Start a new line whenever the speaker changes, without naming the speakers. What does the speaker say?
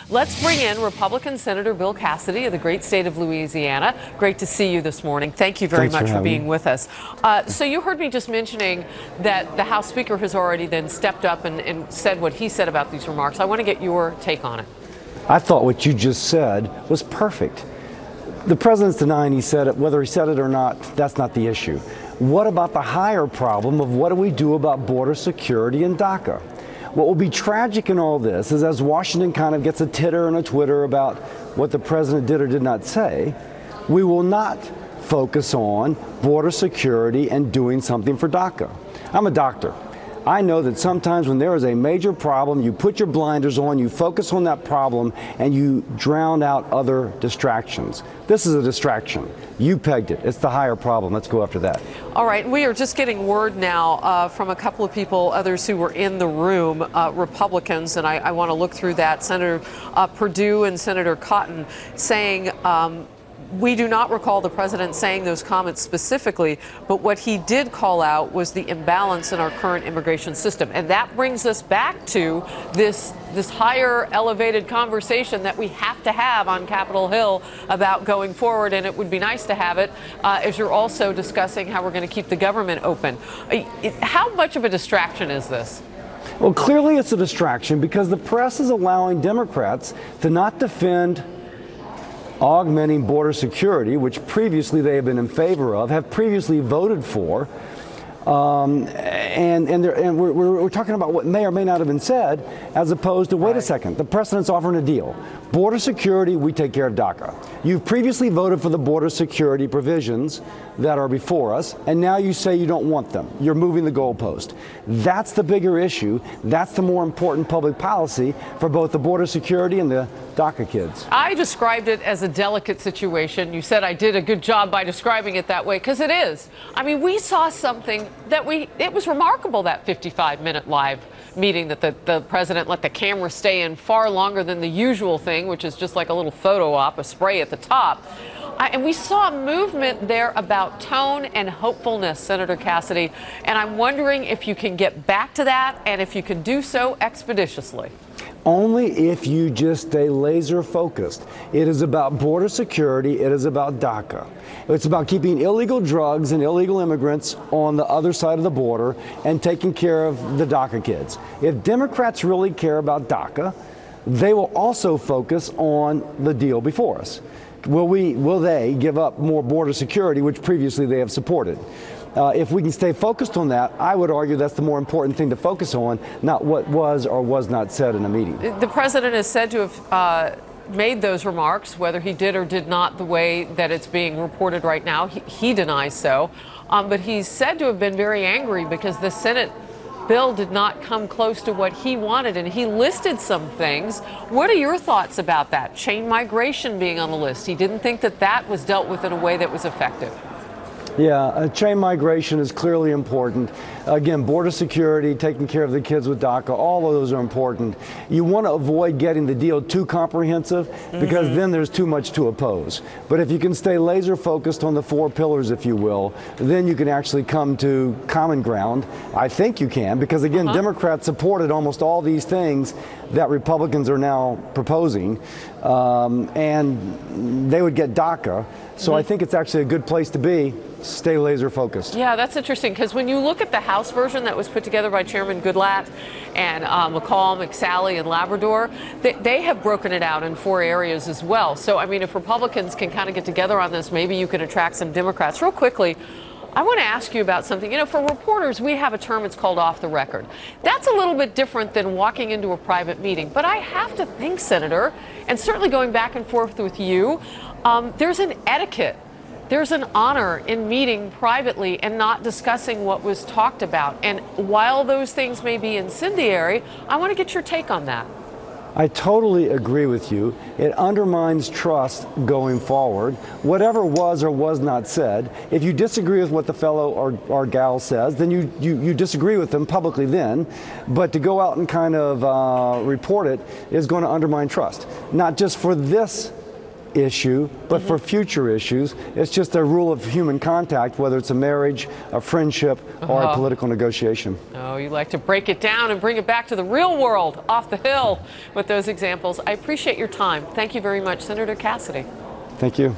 Let's bring in Republican Senator Bill Cassidy of the great state of Louisiana. Great to see you this morning. Thank you very much for being with us. So you heard me just mentioning that the House Speaker has already then stepped up and said what he said about these remarks. I want to get your take on it.
I thought what you just said was perfect. The president's denying he said it. Whether he said it or not, that's not the issue. What about the higher problem of what do we do about border security in DACA? What will be tragic in all this is as Washington kind of gets a titter and a twitter about what the president did or did not say, we will not focus on border security and doing something for DACA. I'm a doctor. I know that sometimes when there is a major problem, you put your blinders on, you focus on that problem, and you drown out other distractions. This is a distraction. You pegged it. It's the higher problem. Let's go after that.
All right. We are just getting word now from a couple of people, others who were in the room, Republicans, and I want to look through that. Senator Perdue and Senator Cotton saying, we do not recall the president saying those comments specifically, but what he did call out was the imbalance in our current immigration system. And that brings us back to this higher elevated conversation that we have to have on Capitol Hill about going forward. And it would be nice to have it as you're also discussing how we're going to keep the government open. How much of a distraction is this?
Well, clearly it's a distraction because the press is allowing Democrats to not defend augmenting border security, which previously they have been in favor of, have previously voted for, and we're talking about what may or may not have been said, as opposed to, wait a second, the president's offering a deal. Border security, we take care of DACA. You've previously voted for the border security provisions that are before us, and now you say you don't want them. You're moving the goalpost. That's the bigger issue. That's the more important public policy for both the border security and the DACA kids.
I described it as a delicate situation. You said I did a good job by describing it that way, because it is. I mean, we saw something that it was remarkable, that 55-minute live meeting that the president let the camera stay in far longer than the usual thing, which is just like a little photo op, a spray at the top. And we saw a movement there about tone and hopefulness, Senator Cassidy. And I'm wondering if you can get back to that and if you can do so expeditiously.
Only if you just stay laser focused. It is about border security. It is about DACA. It's about keeping illegal drugs and illegal immigrants on the other side of the border and taking care of the DACA kids. If Democrats really care about DACA, they will also focus on the deal before us. Will they give up more border security, which previously they have supported? If we can stay focused on that, I would argue that's the more important thing to focus on, not what was or was not said in a meeting.
The president is said to have made those remarks, whether he did or did not the way that it's being reported right now. He denies so. But he's said to have been very angry because the Senate bill did not come close to what he wanted, and he listed some things. What are your thoughts about that? Chain migration being on the list. He didn't think that that was dealt with in a way that was effective.
Yeah, chain migration is clearly important. Again, border security, taking care of the kids with DACA, all of those are important. You want to avoid getting the deal too comprehensive because then there's too much to oppose. But if you can stay laser focused on the four pillars, if you will, then you can actually come to common ground. I think you can, because again, Democrats supported almost all these things that Republicans are now proposing, and they would get DACA. So I think it's actually a good place to be. Stay laser focused.
Yeah, that's interesting, because when you look at the House version that was put together by Chairman Goodlatte and McCall, McSally, and Labrador, they have broken it out in 4 areas as well. So, I mean, if Republicans can kind of get together on this, maybe you can attract some Democrats. Real quickly, I want to ask you about something. You know, for reporters, we have a term, it's called off the record. That's a little bit different than walking into a private meeting. But I have to think, Senator, and certainly going back and forth with you, there's an etiquette. There's an honor in meeting privately and not discussing what was talked about. And while those things may be incendiary, I want to get your take on that.
I totally agree with you. It undermines trust going forward. Whatever was or was not said, if you disagree with what the fellow or gal says, then you disagree with them publicly then. But to go out and kind of report it is going to undermine trust, not just for this issue, but for future issues, it's just a rule of human contact, whether it's a marriage, a friendship, or a political negotiation.
Oh, you like to break it down and bring it back to the real world, off the hill with those examples. I appreciate your time. Thank you very much, Senator Cassidy.
Thank you.